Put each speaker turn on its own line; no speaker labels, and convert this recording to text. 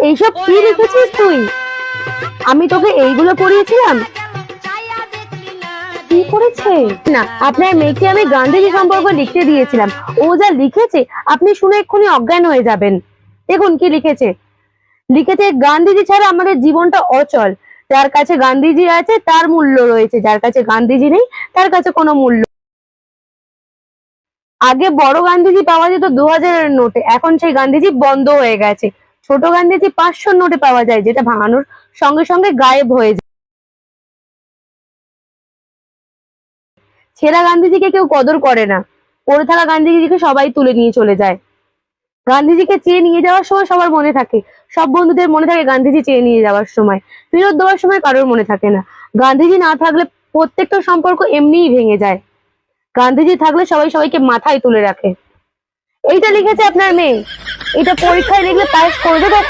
এইসব কি লিখেছিস তুই? আমি তোকে এইগুলো পড়িয়েছিলাম? কি করেছে? না, আপনার মেয়েকে আমি গান্ধীজি সম্পর্কে লিখতে দিয়েছিলাম। ও যা লিখেছে আপনি শুনে এক্ষুনি অজ্ঞান হয়ে যাবেন। দেখুন কি লিখেছে। লিখেছে, গান্ধীজি ছাড়া আমাদের জীবনটা অচল। যার কাছে গান্ধীজি আছে তার মূল্য রয়েছে, যার কাছে গান্ধীজি নেই তার কাছে কোনো মূল্য। আগে বড় গান্ধীজি পাওয়া যেত 2000-এর নোটে, এখন সেই গান্ধীজি বন্ধ হয়ে গেছে। ছোট গান্ধীজি 500 নোটে পাওয়া যায়, যেটা ভাঙানোর সঙ্গে সঙ্গে গায়েব হয়ে যায়। ছেঁড়া গান্ধীজিকে কেউ কদর করে না, পড়ে থাকা গান্ধীজিকে সবাই তুলে নিয়ে চলে যায়। গান্ধীজিকে চেয়ে নিয়ে যাওয়ার সময় সবার মনে থাকে, সব বন্ধুদের মনে থাকে গান্ধীজি চেয়ে নিয়ে যাওয়ার সময়, ফেরত দেওয়ার সময় কারোর মনে থাকে না। গান্ধীজি না থাকলে প্রত্যেকটা সম্পর্ক এমনিই ভেঙে যায়, গান্ধীজি থাকলে সবাই সবাইকে মাথায় তুলে রাখে। এইটা লিখেছে আপনার মেয়ে, এটা পরীক্ষায় লিখলে পাস করবে তো?